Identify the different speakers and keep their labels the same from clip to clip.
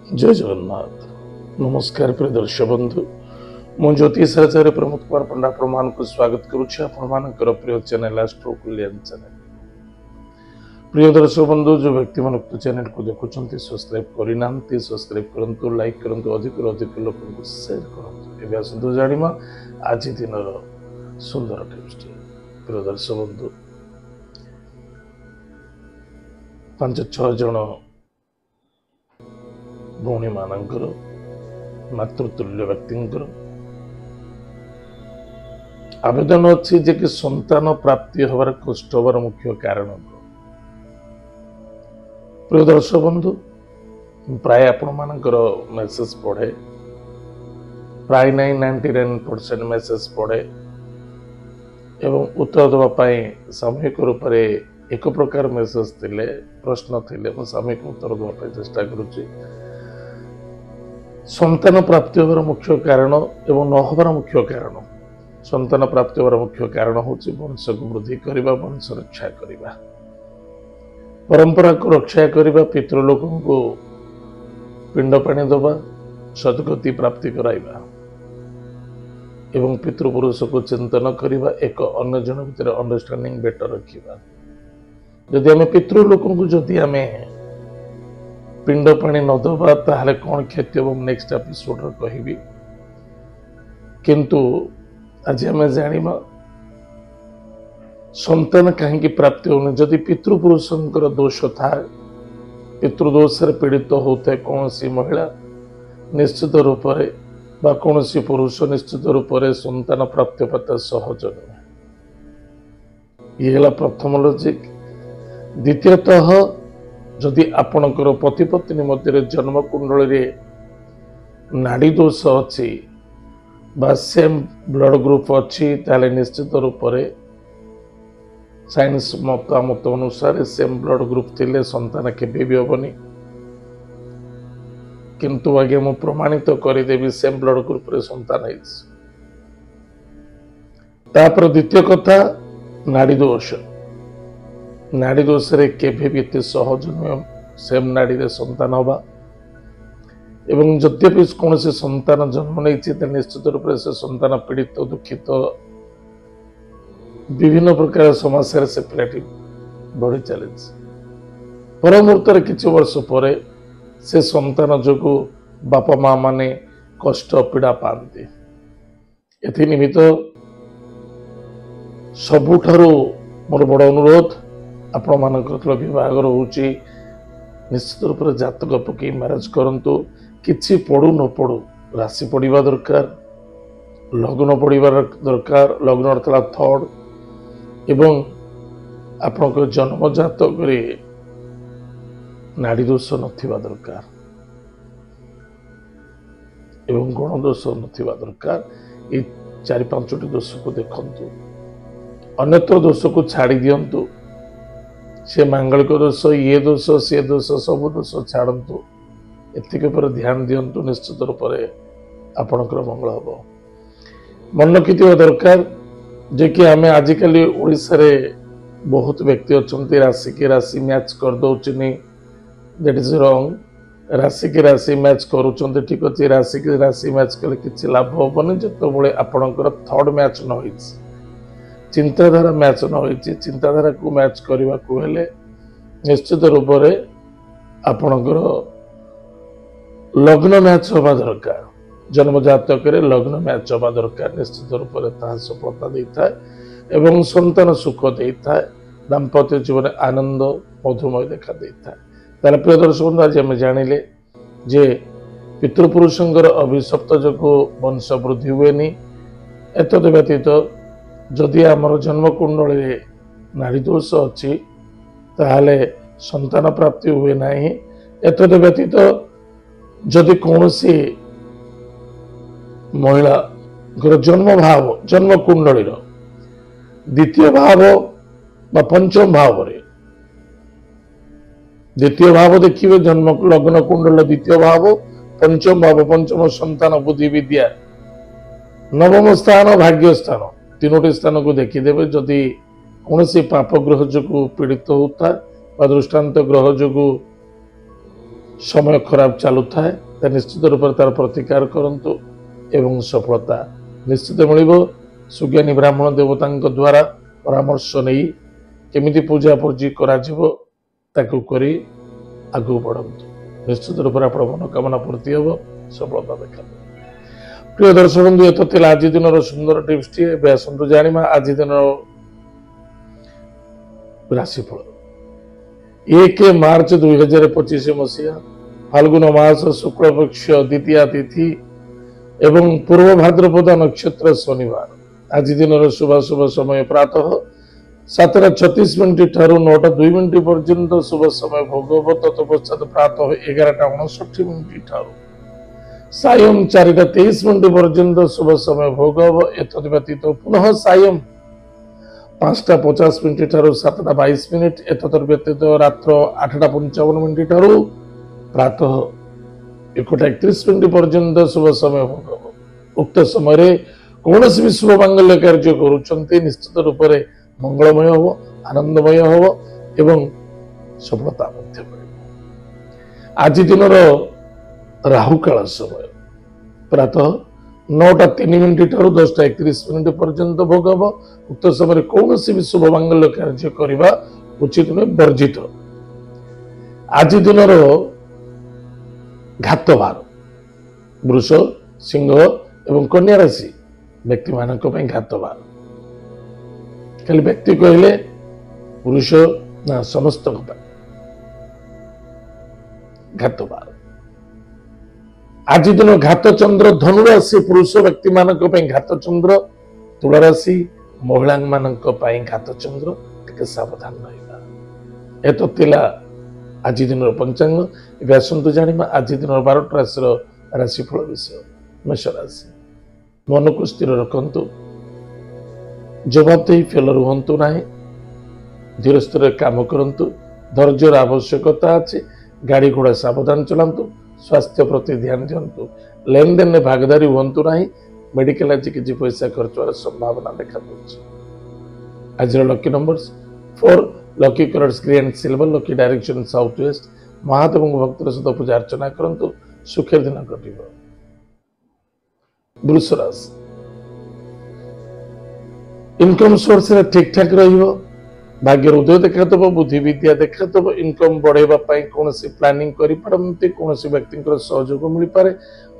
Speaker 1: जय जगन्नाथ। नमस्कार प्रिय दर्शक बंधु, मु ज्योतिष आचार्य प्रमोद कुमार पंडा प्रमाण को स्वागत करुच्ची आपणकर प्रिय चैनल एस्ट्रो कुलियन चैनल। प्रिय दर्शक बंधु, जो व्यक्ति मन चैनल को देखुं सब्सक्राइब करना सब्सक्राइब करूँ, लाइक करूँ, अधिक अधिक लोक शेयर करूँ। एवं आसतु जाना आज दिन सुंदर टिप्स। प्रिय दर्शक बंधु, 5-6 जन भौणी मानकर मातृतुल्य व्यक्ति आवेदन अच्छी जे कि संतान प्राप्ति हबार कष्ट हबार मुख्य कारण। प्रिय दर्शक बंधु, प्राय आपण मानकर मेसेज पढ़े, प्राय 99% मेसेज पढ़े एवं उत्तर देवाई सामूहिक रूप से एक प्रकार मेसेज थिले, प्रश्न थिले, सामूहिक उत्तर देवाई चेष्टा करुच्ची। संतान प्राप्ति हबार मुख्य कारण एवं न हबार मुख्य कारण, संतान प्राप्ति हबार मुख्य कारण हूँ वंश को वृद्धि करने, वंश रक्षा करने, परंपरा को रक्षा करने, पितृलोक को पिंड पानी दबा, सद्गति प्राप्ति कराइबा एवं पितृपुरुष को चिंतन करने, एक अन्य जन भीतर अंडरस्टैंडिंग बेटर रखा। जदि आम पितृलोक को जदि आम पिंड पानी न दबा ताहले कौन क्षति हम नेक्स्ट एपिसोड कहबी। किंतु आज आम जानिबा संतान कहीं प्राप्ति होने, जदि पितृपुरुषंकर दोष था, पितृदोष पीड़ित होता है कौन सी महिला, निश्चित रूप से बा कौन सी पुरुष निश्चित रूप से संतान प्राप्ति पाते सहज नुहे। ये प्रथम लॉजिक। द्वितीयतः जदि आपणकर पति पत्नी मध्य जन्म कुंडली नाड़ी दोष अच्छी बा सेम ब्लड ग्रुप अच्छी, ताले निश्चित रूप से साइंस मतामत अनुसार सेम ब्लड ग्रुप थिले संतान केबे भी हेबनी। किंतु आगे मु प्रमाणित करदेवी सेम ब्लड ग्रुप रे संतान है। तापर द्वितीय कथा, नाड़ी दोष। नाड़ी दोष रे केभे भी एते सहज नुह सेम नाड़ी रे संतान हवा। एवं यद्यपि कौन से संतान जन्म नहीं निश्चित रूप से संतान पीड़ित दुखित विभिन्न प्रकार समस्या से पिलाटी बढ़ी चली। पर मुहूर्त किसी वर्ष पर से संतान जो बापा माँ माने कष्ट पीड़ा पाती। एथि निमित्त सबुठारु मोर बड़ अनुरोध, आपण मानकर विवाह रोचे निश्चित रूप से जातक पकई मैरेज करंतु। किछि पढ़ू न पढ़ू राशि पढ़ा दरकार, लग्न पढ़ा दरकार, लग्न अर्थात थर्ड एवं आपण जन्म जातक नाड़ी दोष नथिबा दरकार एवं गुण दोष नथिबा दरकार। ये 4-5टी दोष को देखंतु, अन्यत्र दोष को छाड़ी दियंतु। से मांगलिक दोष, ये दोष, से दोष, सब दोष छाड़ू, एतिक पर ध्यान दिंतु। निश्चित रूप से आपणकर मंगल हम। मन रखिथिबा दरकार जे कि आम आजिकल ओडिशा रे बहुत व्यक्ति अच्छा राशि की राशि मैच कर दौचनी, दैट इज रॉन्ग। राशि की राशि मैच करुँच ठीक अच्छे, राशि की राशि मैच कले किसी लाभ हेनी जो आपणकर थर्ड मैच न हो, चिंताधारा मैच न हो। चिंताधारा को मैच करने को हेले निश्चित रूप से आपणकर लग्न मैच हवा दरकार। जन्म जातक लग्न मैच हवा दरकार, निश्चित रूप से सफलता देता है एवं संतान सुख देता है, दाम्पत्य जीवन आनंद मधुमय देखा देता है। तार प्रिय दर्शक बंधु, आज आम जानिले जे पितृपुरुषंकर अभिशप्त जो वंश वृद्धि हुएनी। एतद व्यतीत जदि आमर जन्म कुंडली नाड़ी दोष अच्छी ताहले संतान प्राप्ति हुए नहीं। एतद व्यतीत जदि कौन सी महिला जन्म भाव, जन्म कुंडली द्वितीय भाव बा पंचम भाव रे, द्वितीय भाव देखिए जन्म लग्न कुंडल द्वितीय भाव, पंचम भाव, पंचम संतान बुद्धि विद्या, नवम स्थान भाग्य स्थान, तीनोटी स्थान को देखीदेवे। जदि कौन सी पाप ग्रह जो पीड़ित होता दृष्टांत ग्रह जो समय खराब चलु थाए निश्चित रूप से तार प्रतिकार करंतु एवं सफलता निश्चित मिलिबो। सुज्ञानी ब्राह्मण देवता द्वारा परामर्श नहीं केमिति पूजा पूजी करा जिवो ताकू करी आगू बढ़ंतु निश्चित रूप से आपण मनोकामना पूर्ति हम सफलता देखा। प्रिय दर्शक बंधु ये तो आज दिन सुंदर टिप्स टी आसतु जाना आज दिन राशिफल 1 मार्च 2025 मसीहा फाल्गुन मास शुक्ल पक्ष द्वितीया तिथि एवं पूर्व भाद्रपद नक्षत्र शनिवार आज दिन शुभ शुभ समय प्रातः 7:36 ठारू 9:02 पर्यंत शुभ समय भोग तत्पश्चात प्रातः 11:59 ठारू सायं 4:23 पर्यंत शुभ समय भोग एतद व्यतीत पुनः सायं 5:50 ठारू 7:22 एतद व्यतीत रात्र 8:55 ठारू प्रातः 1:31 पर्यंत शुभ समय भोग उक्त समय कौन भी शुभ मांगल्य कार्य करुँच निश्चित रूप से मंगलमय हो आनंदमय हो एवं सफलता आज दिन राहुकाल समय प्रातः 9:03 ठारू 10:31 पर्यंत भोग हम उक्त समय कौन भी शुभ मांगल्य कार्य करने उचित नुहे वर्जित। आज दिन घातवार वृष सिंह एवं कन्या राशि व्यक्ति मान घातवार खाली व्यक्ति कहले पुरुष ना समस्त घातवार। आज दिन घात चंद्र धनु राशि पुरुष व्यक्ति मान घात चंद्र तुला राशि महिला मान घात चंद्र टे सावधान रहा। तो तिला आज दिन पंचांग आसतु जाना आज दिन 12 राशि राशिफल विषय। मेष राशि मन को स्थिर रखंतु जवाबदेही फेल रुहतु ना धीर स्थिर काम करंतु धैर्यर आवश्यकता अच्छे गाड़ी घोड़ा सावधान चलांतु स्वास्थ्य प्रति ध्यान दिंतु लेन देन में भागीदारी हुंतु ना मेडिकल आज किसी पैसा खर्च होवार संभावना देखा आज lucky numbers 4 lucky colours green and silver lucky direction south west Mahadev भक्तर सहित पूजा अर्चना करंतु सुखर दिन कटिब। वृष राशि इनकम सोर्स ठीक ठाक भाग्य उदय देखादब बुद्धि विद्या देखादब इनकम बढ़ेवा कौन प्लानिंग करते कौन व्यक्ति सहयोग मिल पारे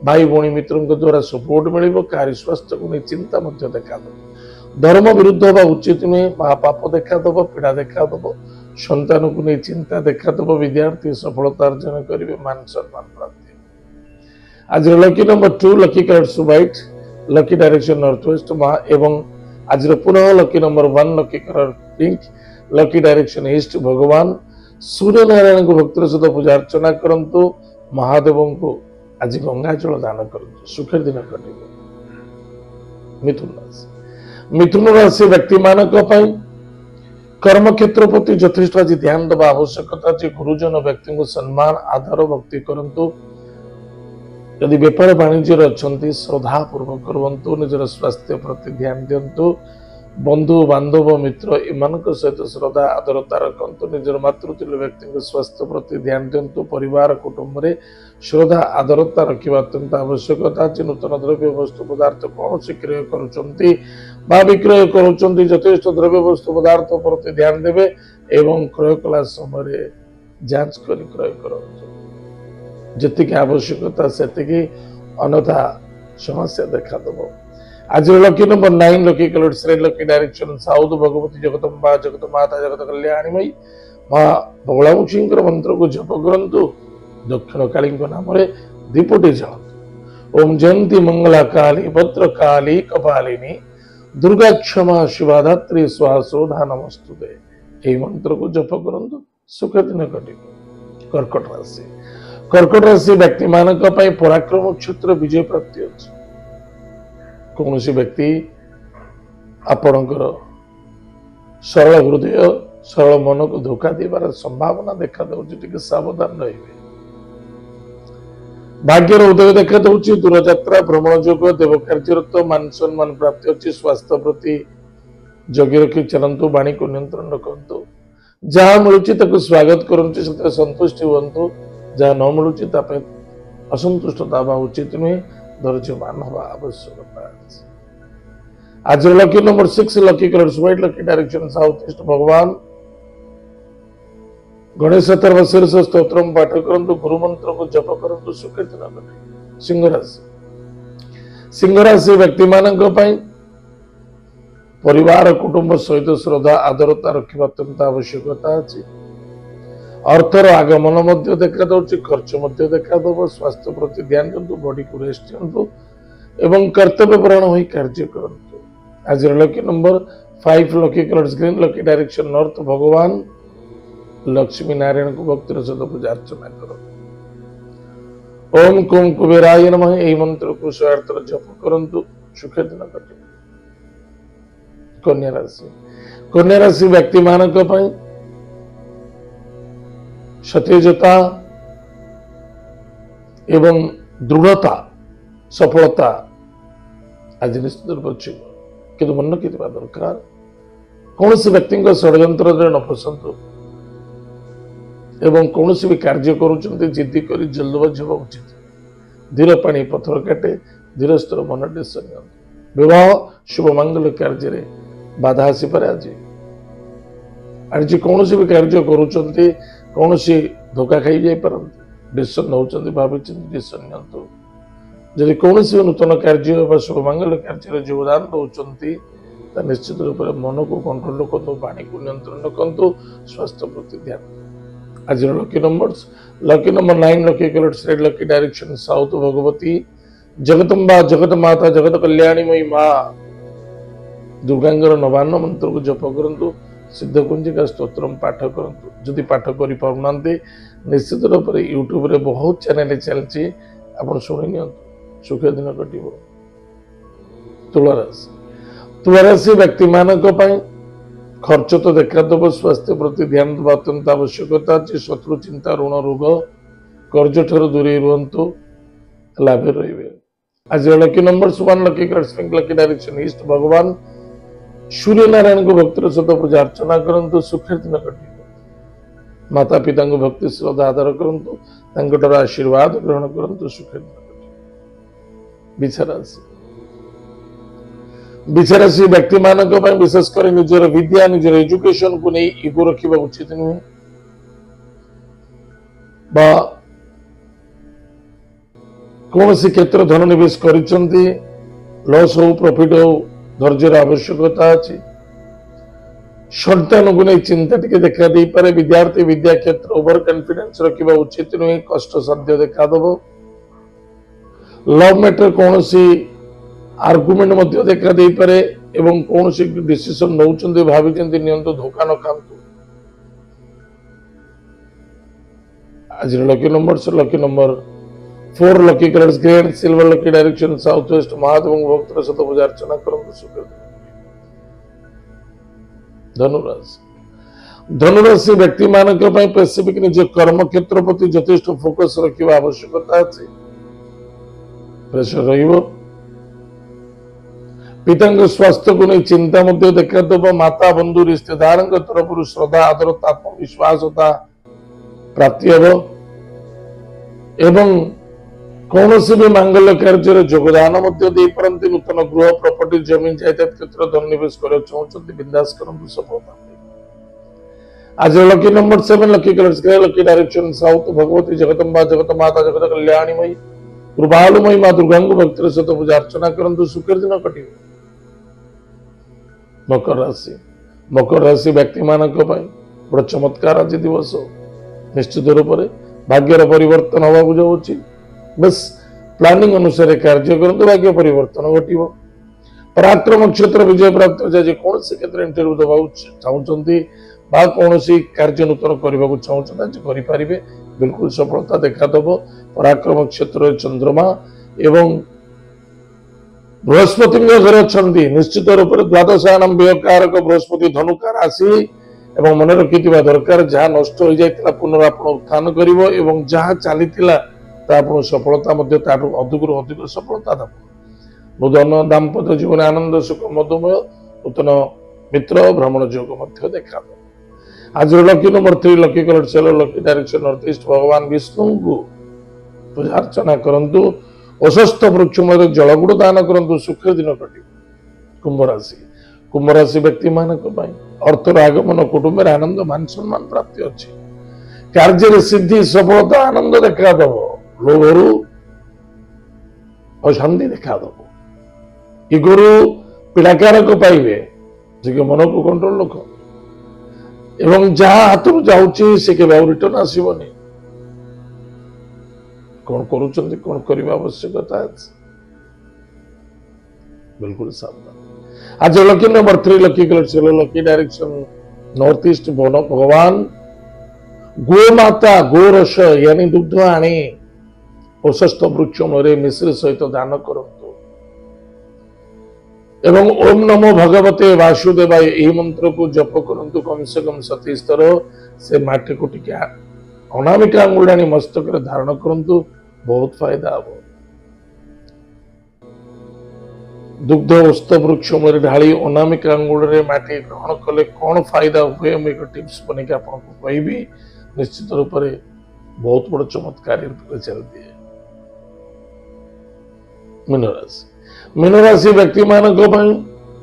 Speaker 1: भाई भौणी मित्रों द्वारा सपोर्ट मिल कार्य स्वास्थ्य को नहीं चिंता देखादब धर्म विरुद्ध हवा उचित नुहे महापाप देखादब पीड़ा देखादब संतान को नहीं चिंता देखादब विद्यार्थी सफलता अर्जन करेंगे मान सम्मान प्राप्ति। आज lucky number 2 lucky colours white lucky direction north waste एवं आज पुनः lucky number 1 lucky colour pink lucky direction east भगवान सूर्य नारायण को भक्तर सहित पूजा अर्चना करंतु महादेव को आज गंगा जल दान करंतु सुखर दिन कटिब। मिथुन राशि व्यक्ति मानक कर्म क्षेत्र प्रति यथेष्ट आज ध्यान देवा आवश्यकता अच्छे गुरुजन व्यक्ति को सम्मान आदर भक्ति करंतु यदि व्यापार वाणिज्य अच्छा श्रद्धा पूर्वक करूँ निजर स्वास्थ्य प्रति ध्यान दिंतु बंधु बांधव मित्र इन सहित श्रद्धा आदरता रखु निजर मातृतुल्य व्यक्ति स्वास्थ्य प्रति ध्यान दिंतु परिवार कुटुंब में श्रद्धा आदरता रखा अत्यंत आवश्यकता अच्छे नूतन द्रव्य वस्तु पदार्थ कौन से क्रय कर विक्रय करेष्ट द्रव्य वस्तु पदार्थ प्रति ध्यान देवे एवं क्रय कला समय जांच कर क्रय कर जी आवश्यकता से अन्यथा समस्या देखादब। आज lucky number 9 lucky colours red lucky direction south Bhagwati Jagdamba जगत माता जगत कल्याणीमयी मां बगलामुखी मंत्र को जप करंतु दक्षिण काली नाम दीपटी जलतु ओम जयंती मंगला काली भद्र काली कपालिनी दुर्गा क्षमा शिवाधात्री स्वाहा नमस्तुते यही मंत्र को जप करंतु सुख दिन कटिब। कर्कट राशि व्यक्ति मानक पराक्रम क्षेत्र विजय प्राप्ति अच्छे कौन व्यक्ति आपणकर सरल हृदय सरल मन को धोखा देवार संभावना देखा दूसरी सावधान रही। भाग्यर उदय देखा दूरयात्रा भ्रमण जोग देव कार्यरत मान सम्मान प्राप्ति अच्छी स्वास्थ्य प्रति जगी रखी चलतु वाणी को नियंत्रण रखु जहाँ मिलूँ स्वागत करूँ संतुष्टि हूँ जहाँ न मिलूँ असंतुष्टता हवा उचित नुहे धैर्यमान हवा आवश्यकता आज lucky number 6 lucky colours white lucky direction south east भगवान गणेश शीर्ष स्तोत्र पाठ करंतु गुरु मंत्र को जप करंतु सुकृत न घटे सिंह राशि व्यक्ति मानक परिवार कुटुंब सहित श्रद्धा आदरता रखा अत्यंत आवश्यकता अच्छी अर्थर आगमन देखा दौर खर्च देखा दब स्वास्थ्य प्रति ध्यान दिंतु बॉडी को रेस्ट दिंतु एवं कर्तव्यपरायण हो कार्य करंतु आज lucky number 5 lucky colours green lucky direction north भगवान लक्ष्मी नारायण को भक्तिर सहित पूजा अर्चना करो ओम कुम कुबेराय नमः यही मंत्र को 108 थर जप करंतु सुखे दिन कटे कन्या राशि व्यक्ति मानक सतेजता एवं दृढ़ता सफलता आज निश्चित रूप कि मन रखि दरकार कौन से व्यक्ति षड्यंत्र न फसंतु एवं कौन भी कार्य करुँच जिद्दी कर जल्दबाजी होगा उचित धीर पानी पथर काटे धीर स्तर मन डिसीजन विवाह शुभ मंगल कार्य बाधा आसीपे आज कौन भी कार्य करुँच कौन सी धोखा खाई जापारती डिसीजन नौकरी भावी डिसीजन नियंतु जदि कौन सी नूतन कार्य शुभ मंगल कार्य योगदान दौरान निश्चित रूप से मन को कंट्रोल रखु पानी को नियंत्रण रखु स्वास्थ्य प्रति ध्यान आज lucky number 9 lucky colours red lucky direction south Bhagwati Jagdamba जगत माता जगत कल्याणीमयी माँ दुर्गांगर नवान्न मंत्र को जप करंतु सिद्ध कुंजिका स्तोत्र पाठ करंतु जदि पाठ करि पारुनांते निश्चित रूप से यूट्यूब रे बहुत चैनल चलछि आपण सुनि नियंतु सुख दिन कटिबो तुला राशि व्यक्ति मानक पई खर्च तो देखा दब स्वास्थ्य प्रति ध्यान देवा अत्यंत आवश्यकता अच्छी शत्रु चिंता ऋण रोग कर्ज ठार दूरे रुहतु लाभ रे आज lucky number 1 lucky colours pink lucky direction east भगवान सूर्य नारायण को भक्तिर सहित पूजा अर्चना करंतु सुखे दिन कटे माता पिता को भक्ति श्रद्धा आदर करंतु आशीर्वाद ग्रहण करंतु सुखे दिन कटे विचारासी व्यक्ति मानक विशेषकर निजर विद्या निजर एजुकेशन को नहीं इगो रखा उचित नुहे कौन सी क्षेत्र धन निवेश कर लॉस हो प्रॉफिट हो धैर्य आवश्यकता अच्छी संतान को नहीं चिंता टी देखा दे पारे विद्यार्थी विद्या क्षेत्र ओवर कॉन्फिडेंस रखा उचित नुहे कष्ट साध्य देखा दब लव मैटर कौन सी आर्गुमेंट मध्य देखा दे पारे एवं कौन सी डिसीजन नौचंदी भावी चिंती नियंतु धोखा न खांतु आज lucky number 4 lucky colours green silver lucky direction south west Mahadev भक्तर सहित पूजा अर्चना करंतु धनुराशि व्यक्ति मानक स्पेसिफिक निज कर्म क्षेत्र प्रति यथेष्ट फोकस रखा आवश्यकता अच्छी प्रेशर रहिबो पिता स्वास्थ्य को नहीं चिंता मध्य देखा दब माता बंधु रिश्तेदार तरफ श्रद्धा आदर आत्मविश्वास प्राप्ति हे एवं कौन भी मांगल्य कार्य योगदान पारती नूतन गृह प्रॉपर्टी जमीन जायदाद क्षेत्र धन निवेश कर चाहते बिंदास करंतु सफलता आज lucky number 7 lucky colours grey lucky direction south Bhagwati Jagdamba जगत माता जगत कल्याणीमयी कृपालुमयी माँ दुर्गा भक्तिर सहित पूजा अर्चना करंतु सुखर दिन कटे मकर राशि व्यक्ति मानक बड़ चमत्कार आज दिवस निश्चित रूप से भाग्यर परिवर्तन हवा जाऊँगी बस प्लानिंग अनुसार कार्य करते भाग्य परिवर्तन घटव पराक्रम क्षेत्र विजय प्राप्त हो कौन से क्षेत्र इंटरव्यू देवा चाहते कौन कार्य नूतन करने को चाहते करें बिल्कुल सफलता देखा दब पराक्रम क्षेत्र चंद्रमा एवं बृहस्पति घर अच्छा निश्चित रूप से द्वादशानाम व्ययकारक बृहस्पति धनुका राशि एवं मन रखि दरकार जहाँ नष्ट हो जाता पुनरापण उत्थान कर जहाँ चली सफलता अधिक अधिक सफलता दब नूतन दाम्पत्य जीवन आनंद सुख मधुमय नूतन मित्र भ्रमण योग देखा आज लकी नंबर 3 लकी कलर चलो लकी डायरेक्शन नॉर्थ ईस्ट भगवान विष्णु को पूजा अर्चना करंतु अशस्थ वृक्ष मध्य जलगुड़ दान करंतु सुख दिन कटे। कुंभ राशि व्यक्ति मानक अर्थर आगमन कुटुंब आनंद मान सम्मान प्राप्ति अच्छी कार्य सिद्धि सफलता आनंद देखा दब लोभरु अशांति देखा दब इगोरु पीड़ाकारक पाइबे जे मन को कंट्रोल रख एवं जहाँ हाथ जाऊँगी से केवल रिटर्न आसबनी कौन करुँच कौन करने आवश्यकता बिल्कुल सावधान। आज लकी नंबर 3 लकी कलर चलो लकी डायरेक्शन नॉर्थ ईस्ट भगवान गोमाता गोरस यानी दुग्ध आनी प्रशस्त वृक्ष मूले मिश्र सहित दान करंतु एवं ओम नमो भगवते वासुदेवाय यही मंत्र को जप करंतु कम से कम 27 थर से माटी को टिके अनामिका अंगुली मस्तक धारण करंतु बहुत फायदा हम। दुग्ध उस्त वृक्ष मूले ढाली अनामिका अंगुली माटी ग्रहण कले कौन फायदा हुए मुझे एक टिप्स बन के आपको कहबी निश्चित रूप से बहुत बड़ चमत्कार चलती है। मीनराशि व्यक्ति मानक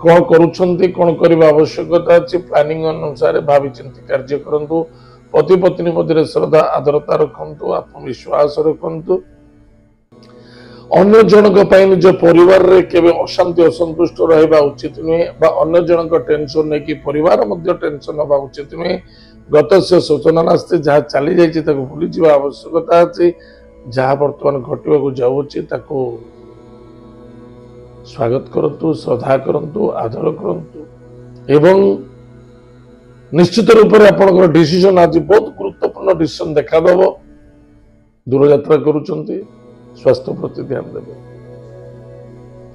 Speaker 1: कौन करुछंती कौन करने आवश्यकता अच्छी प्लानिंग अनुसार भावी चिंती कार्य करंतु पति पत्नी मध्य श्रद्धा आदरता रखंतु आत्मविश्वास रखंतु अन्य जनक निज परिवार रे केबे अशांति असंतुष्ट रहबा उचित नुहे बा अन्य जनक टेंशन नै कि परिवार मध्य टेंशन होबा उचित नुहे गत से सूचना नास्ते जहाँ चली जाइए भूली जावा आवश्यकता अच्छी जहाँ बर्तमान घटवा जाऊँगी स्वागत करंतु श्रद्धा करंतु आदर करंतु एवं निश्चित रूप से आपनकर डिसीजन आज बहुत गुरुत्वपूर्ण डिसीजन देखा दब दूर यात्रा करुचंती स्वास्थ्य प्रति ध्यान देवे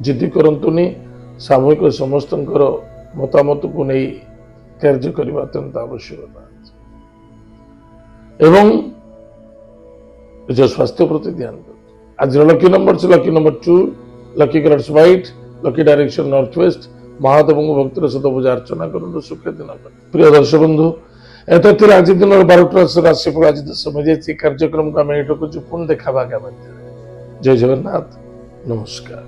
Speaker 1: जिद्दी करंतुनी सामूहिक समस्त मतामत को नहीं कार्य करने अत्यंत आवश्यकता एवं निज स्वास्थ्य प्रति ध्यान दे। आज lucky number 2 lucky colours white lucky direction north west Mahadev भक्तर सहित पूजा अर्चना करूँ सुख दिन प्रिय दर्शक बंधु एत आज दिन 12 राशिफल आज समय कार्यक्रम को आम ये पुनः देखा जय जगन्नाथ नमस्कार।